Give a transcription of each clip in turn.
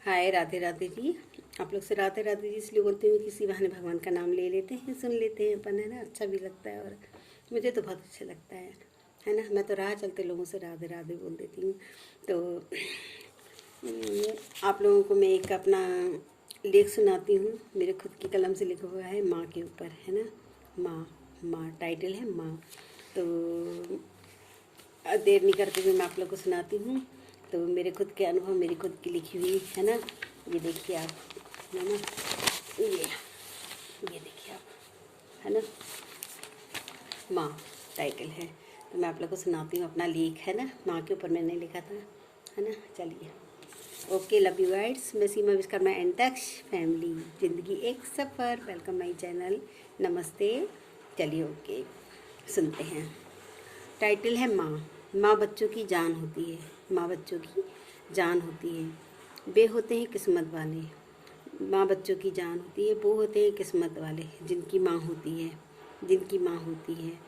हाय, राधे राधे जी। आप लोग से राधे राधे जी इसलिए बोलते हैं, किसी बहाने भगवान का नाम ले लेते हैं, सुन लेते हैं अपन, है ना। अच्छा भी लगता है और मुझे तो बहुत अच्छा लगता है ना। मैं तो राह चलते लोगों से राधे राधे बोल देती हूँ। तो आप लोगों को मैं एक अपना लेख सुनाती हूँ, मेरे खुद की कलम से लिखा हुआ है, माँ के ऊपर, है ना। माँ, माँ टाइटल है, माँ। तो देर नहीं करते हुए मैं आप लोग को सुनाती हूँ। तो मेरे खुद के अनुभव, मेरी खुद की लिखी हुई, है ना। ये देखिए आप, है ना। ये देखिए आप, है ना। माँ टाइटल है। तो मैं आप लोग को सुनाती हूँ अपना लेख, है ना। माँ के ऊपर मैंने लिखा था, है ना। चलिए, ओके, लव यू गाइड्स। मैं सीमा विश्वकर्मा एंड दक्ष फैमिली, ज़िंदगी एक सफ़र, वेलकम माई चैनल, नमस्ते। चलिए, ओके, सुनते हैं। टाइटल है माँ। माँ बच्चों की जान होती है, माँ बच्चों की जान होती है। वे होते हैं किस्मत वाले। माँ बच्चों की जान होती है, वो होते हैं किस्मत वाले जिनकी माँ होती है, जिनकी माँ होती है।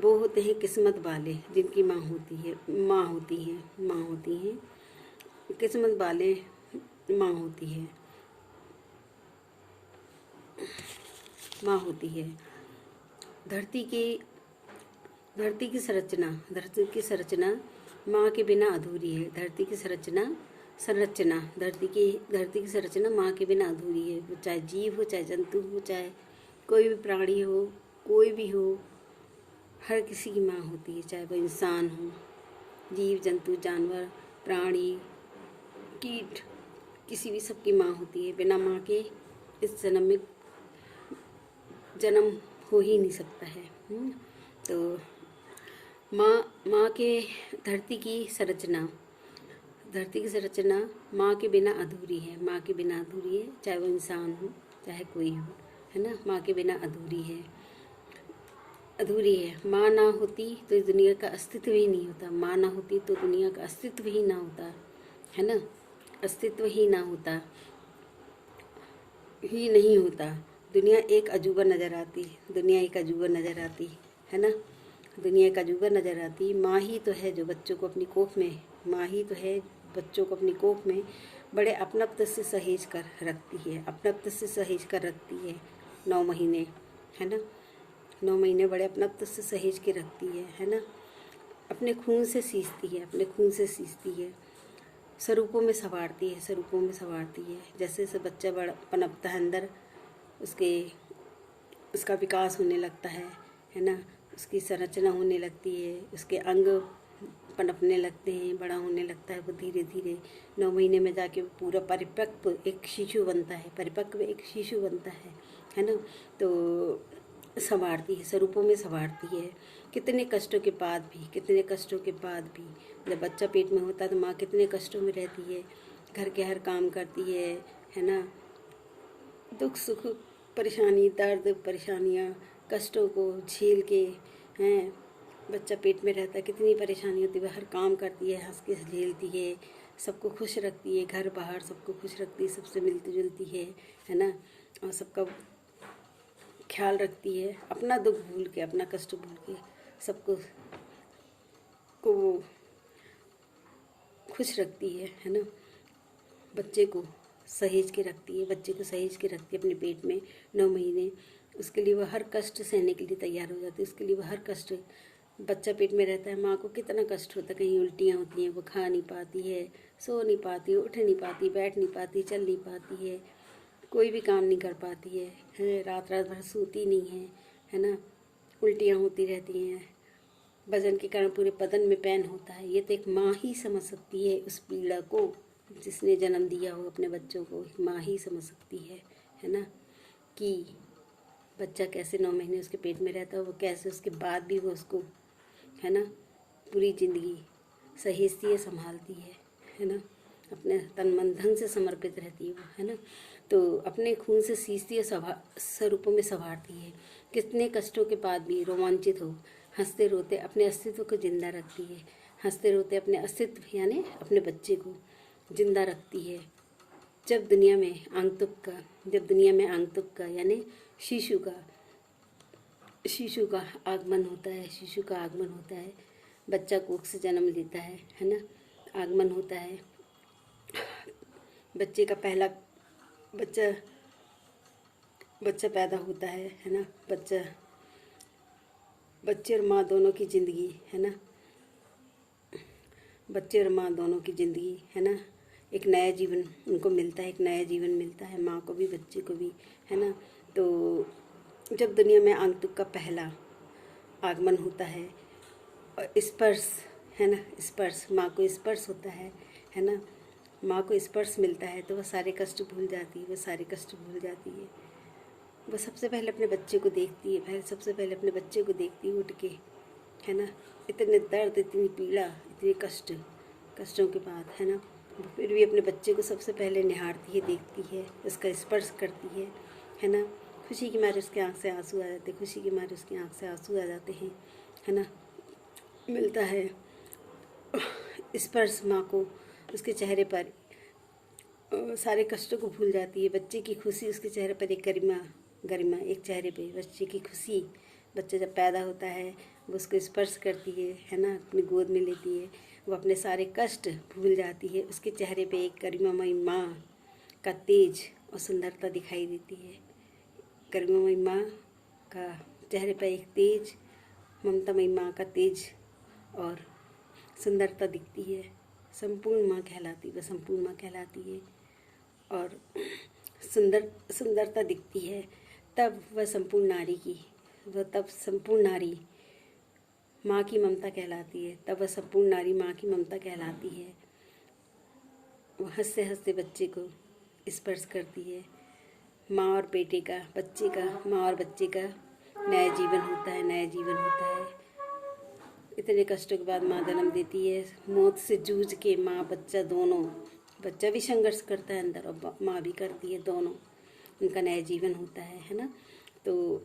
वो होते हैं किस्मत वाले जिनकी माँ होती है, माँ होती है, माँ होती हैं, किस्मत वाले माँ होती है, माँ होती है। धरती की धरती की संरचना माँ के बिना अधूरी है। धरती की धरती की संरचना माँ के बिना अधूरी है। वो चाहे जीव हो, चाहे जंतु हो, चाहे कोई भी प्राणी हो, कोई भी हो, हर किसी की माँ होती है। चाहे वो इंसान हो, जीव जंतु, जानवर, प्राणी, कीट, किसी भी, सबकी माँ होती है। बिना माँ के इस जन्म में जन्म हो ही नहीं सकता है। तो माँ माँ के धरती की संरचना माँ के बिना अधूरी है। माँ के बिना अधूरी है, चाहे वो इंसान हो, चाहे कोई हो, है ना। माँ के बिना अधूरी है, अधूरी है। माँ ना होती तो इस दुनिया का अस्तित्व ही नहीं होता। माँ ना होती तो दुनिया का अस्तित्व ही ना होता, है ना। अस्तित्व ही ना होता, ही नहीं होता। दुनिया एक अजूबा नज़र आती, दुनिया एक अजूबा नज़र आती, है ना। दुनिया एक अजूबा नज़र आती। माँ ही तो है जो बच्चों को अपनी कोख में, माँ ही तो है बच्चों को अपनी कोख में बड़े अपनत्व से सहेज कर रखती है, अपनत्व से सहेज कर रखती है। 9 महीने, है ना। 9 महीने बड़े अपनत्व से सहेज के रखती है ना। अपने खून से सींचती है, अपने खून से सींचती है। स्वरूपों में संवारती है, स्वरूपों में संवारती है। जैसे जैसे बच्चा बड़ा पनपता है अंदर, उसके उसका विकास होने लगता है ना। उसकी संरचना होने लगती है, उसके अंग पनपने लगते हैं, बड़ा होने लगता है वो धीरे धीरे। 9 महीने में जाके वो पूरा परिपक्व एक शिशु बनता है, परिपक्व एक शिशु बनता है ना। तो संवारती है, स्वरूपों में संवारती है। कितने कष्टों के बाद भी, कितने कष्टों के बाद भी, जब बच्चा पेट में होता है तो माँ कितने कष्टों में रहती है, घर के हर काम करती है ना। दुख सुख, परेशानी, दर्द, परेशानियाँ, कष्टों को झेल के, हैं, बच्चा पेट में रहता है, कितनी परेशानी होती है, वह हर काम करती है, हंस के झेलती है, सबको खुश रखती है, घर बाहर सबको खुश रखती है, सबसे मिलती जुलती है ना। और सबका ख्याल रखती है, अपना दुख भूल के, अपना कष्ट भूल के सबको को वो खुश रखती है ना। बच्चे को सहेज के रखती है, बच्चे को सहेज के रखती है अपने पेट में 9 महीने। उसके लिए वह हर कष्ट सहने के लिए तैयार हो जाती है। उसके लिए वह हर कष्ट, बच्चा पेट में रहता है, माँ को कितना कष्ट होता है। कहीं उल्टियाँ होती हैं, वो खा नहीं पाती है, सो नहीं पाती, उठ नहीं पाती, बैठ नहीं पाती, चल नहीं पाती है, कोई भी काम नहीं कर पाती है, रात रात भर सोती नहीं है ना। उल्टियाँ होती रहती हैं, वजन के कारण पूरे बदन में पेन होता है। ये तो एक माँ ही समझ सकती है उस पीड़ा को, जिसने जन्म दिया हो अपने बच्चों को, एक माँ ही समझ सकती है ना। कि बच्चा कैसे 9 महीने उसके पेट में रहता है, वो कैसे उसके बाद भी वो उसको, है ना, पूरी ज़िंदगी सहेजती है, संभालती है ना। अपने तन मन धन से समर्पित रहती है वो, है ना। तो अपने खून से सींचती है, स्वरूपों में संवारती है। कितने कष्टों के बाद भी रोमांचित हो, हंसते रोते अपने अस्तित्व को जिंदा रखती है। हंसते रोते अपने अस्तित्व यानी अपने बच्चे को जिंदा रखती है। जब दुनिया में आगंतुक का यानी शिशु का आगमन होता है, बच्चा कोख से जन्म लेता है ना। आगमन होता है, बच्चे का पहला बच्चा बच्चा पैदा होता है ना। बच्चे और माँ दोनों की ज़िंदगी है ना, बच्चे और माँ दोनों की ज़िंदगी है ना, एक नया जीवन उनको मिलता है, एक नया जीवन मिलता है माँ को भी बच्चे को भी, है ना। तो जब दुनिया में आगंतुक का पहला आगमन होता है और स्पर्श है ना, स्पर्श माँ को स्पर्श होता है ना, माँ को स्पर्श मिलता है तो वह सारे कष्ट भूल जाती है, वह सारे कष्ट भूल जाती है। वह सबसे पहले अपने बच्चे को देखती है, सबसे पहले अपने बच्चे को देखती है उठ के, है ना। इतने दर्द, इतनी पीड़ा, इतने कष्टों के बाद, है ना, फिर भी अपने बच्चे को सबसे पहले निहारती है, देखती है, उसका स्पर्श करती है ना। खुशी के मारे उसके आँख से आंसू आ जाते, खुशी के मारे उसकी आँख से आंसू आ जाते हैं, है ना। मिलता है स्पर्श माँ को, उसके चेहरे पर सारे कष्टों को भूल जाती है। बच्चे की खुशी, उसके चेहरे पर एक गरिमा एक चेहरे पे बच्चे की खुशी। बच्चा जब पैदा होता है वो उसको स्पर्श करती है ना, अपनी गोद में लेती है, वो अपने सारे कष्ट भूल जाती है। उसके चेहरे पे एक गरिमामयी माँ का तेज और सुंदरता दिखाई देती है। गरिमामयी माँ का चेहरे पर एक तेज, ममतामयी माँ का तेज और सुंदरता दिखती है। संपूर्ण माँ कहलाती, वह संपूर्ण माँ कहलाती है और सुंदरता दिखती है। तब वह संपूर्ण नारी की, वह तब संपूर्ण नारी माँ की ममता कहलाती है। तब वह संपूर्ण नारी माँ की ममता कहलाती है। वह हंसते हंसते बच्चे को स्पर्श करती है। माँ और बेटे का, बच्चे का, माँ और बच्चे का नया जीवन होता है, नया जीवन होता है। इतने कष्टों के बाद माँ जन्म देती है। मौत से जूझ के माँ बच्चा दोनों, बच्चा भी संघर्ष करता है अंदर और माँ भी करती है, दोनों उनका नया जीवन होता है ना। तो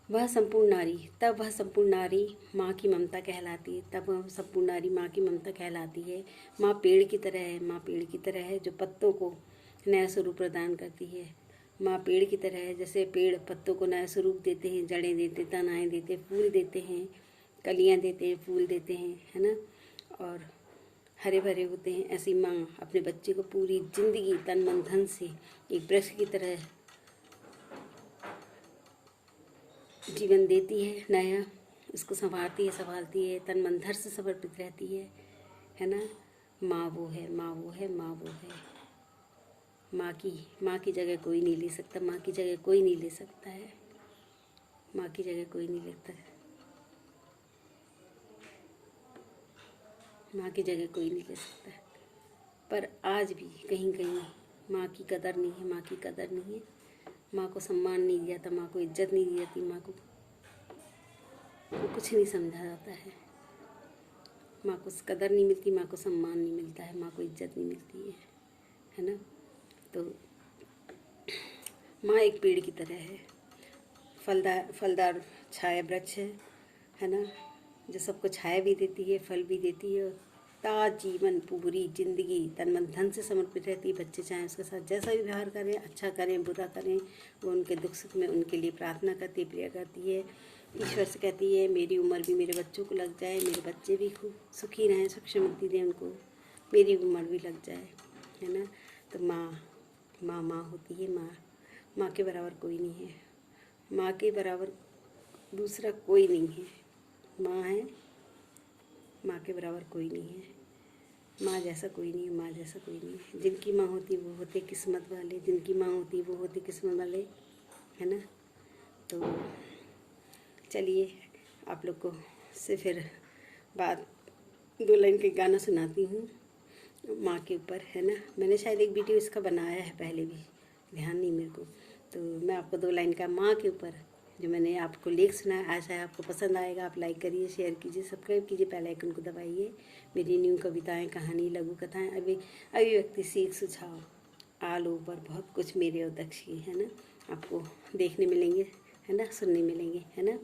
वह संपूर्ण नारी, तब वह संपूर्ण नारी माँ की ममता कहलाती है। तब वह संपूर्ण नारी माँ की ममता कहलाती है। माँ पेड़ की तरह है, माँ पेड़ की तरह है जो पत्तों को नया स्वरूप प्रदान करती है। माँ पेड़ की तरह है, जैसे पेड़ पत्तों को नया स्वरूप देते हैं, जड़ें देते, तनाएँ देते, फूल देते हैं, कलियाँ देते हैं, फूल देते हैं, है ना, और हरे भरे होते हैं। ऐसी माँ अपने बच्चे को पूरी जिंदगी तन मन धन से एक वृक्ष की तरह जीवन देती है नया, उसको संभालती है, तन मन धन से समर्पित रहती है ना। माँ वो है, माँ वो है, माँ वो है। माँ की जगह कोई नहीं ले सकता, माँ की जगह कोई नहीं ले सकता है, माँ की जगह कोई नहीं लेता है, माँ की जगह कोई नहीं ले सकता है। पर आज भी कहीं कहीं माँ की कदर नहीं है, माँ की कदर नहीं है। माँ को सम्मान नहीं दिया जाता, माँ को इज्जत नहीं दी जाती, माँ को कुछ नहीं समझा जाता है। माँ को कदर नहीं मिलती, माँ को सम्मान नहीं मिलता है, माँ को इज्जत नहीं मिलती है ना। तो माँ एक पेड़ की तरह है, फलदार छाया वृक्ष है ना, जो सबको छाया भी देती है, फल भी देती है, और जीवन पूरी जिंदगी तन मन धन से समर्पित रहती है। बच्चे चाहें उसके साथ जैसा भी व्यवहार करें, अच्छा करें बुरा करें, वो उनके दुख सुख में उनके लिए प्रार्थना करती है, प्रेयर करती है, ईश्वर से कहती है मेरी उम्र भी मेरे बच्चों को लग जाए, मेरे बच्चे भी खूब सुखी रहें, सुख समृद्धि दें उनको, मेरी उम्र भी लग जाए, है ना। तो माँ होती है। माँ के बराबर कोई नहीं है, माँ के बराबर दूसरा कोई नहीं है। माँ है, माँ के बराबर कोई नहीं है, माँ जैसा कोई नहीं है, माँ जैसा कोई नहीं है। जिनकी माँ होती वो होते किस्मत वाले, जिनकी माँ होती वो होते किस्मत वाले, है ना। तो चलिए आप लोग को से फिर बात 2 लाइन के गाना सुनाती हूँ माँ के ऊपर, है ना। मैंने शायद एक वीडियो इसका बनाया है पहले भी, ध्यान नहीं मेरे को। तो मैं आपको 2 लाइन का माँ के ऊपर जो मैंने आपको लेख सुनाया, आशा है आपको पसंद आएगा। आप लाइक करिए, शेयर कीजिए, सब्सक्राइब कीजिए, बेल आइकन को दबाइए। मेरी न्यू कविताएं, कहानी, लघु कथाएं, अभिव्यक्ति, सीख, सुझाव ऑल ओवर बहुत कुछ मेरे और दक्ष की, है ना, आपको देखने मिलेंगे, है ना, सुनने मिलेंगे, है ना।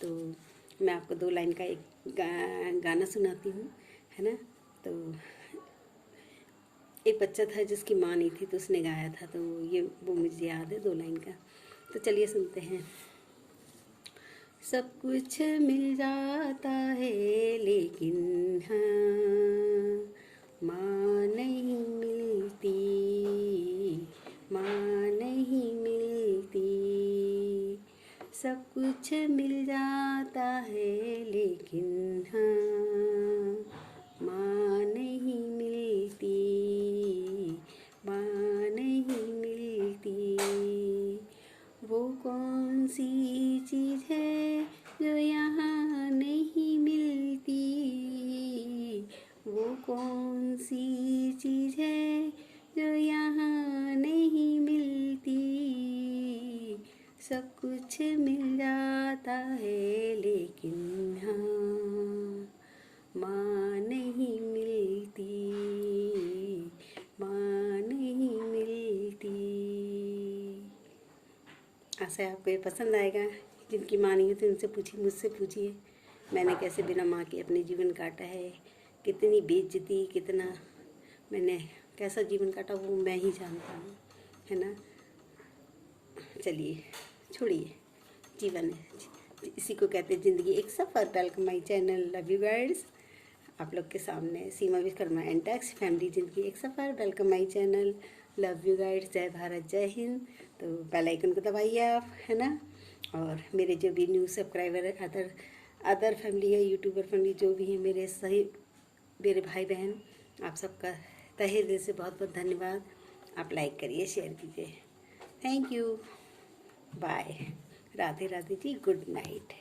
तो मैं आपको 2 लाइन का एक गाना सुनाती हूँ, है ना। तो एक बच्चा था जिसकी माँ नहीं थी तो उसने गाया था, तो वो मुझे याद है 2 लाइन का। तो चलिए सुनते हैं। सब कुछ मिल जाता है लेकिन हाँ माँ नहीं मिलती, कौन सी चीज़ है जो यहाँ नहीं मिलती। सब कुछ मिल जाता है लेकिन हाँ माँ नहीं मिलती, माँ नहीं मिलती। आशा है आपको ये पसंद आएगा। जिनकी माँ नहीं होती उनसे पूछिए, मुझसे पूछिए मैंने कैसे बिना माँ के अपने जीवन काटा है, कितनी बेइज्जती, कितना मैंने कैसा जीवन काटा वो मैं ही जानता हूँ, है ना। चलिए छोड़िए, जीवन है, इसी को कहते हैं ज़िंदगी एक सफ़र। Welcome my channel, love you guides. आप लोग के सामने Seema Vishwakarma and tax family ज़िंदगी एक सफ़र। Welcome my channel, love you guides. जय भारत, जय हिंद। तो बेल आइकन को दबाइए आप, है ना। और मेरे जो भी न्यू सब्सक्राइबर है, अदर फैमिली है, यूट्यूबर फैमिली जो भी हैं, मेरे सही मेरे भाई बहन, आप सबका तहे दिल से बहुत बहुत धन्यवाद। आप लाइक करिए, शेयर कीजिए। Thank you, bye, Radhe Radhe ji, good night.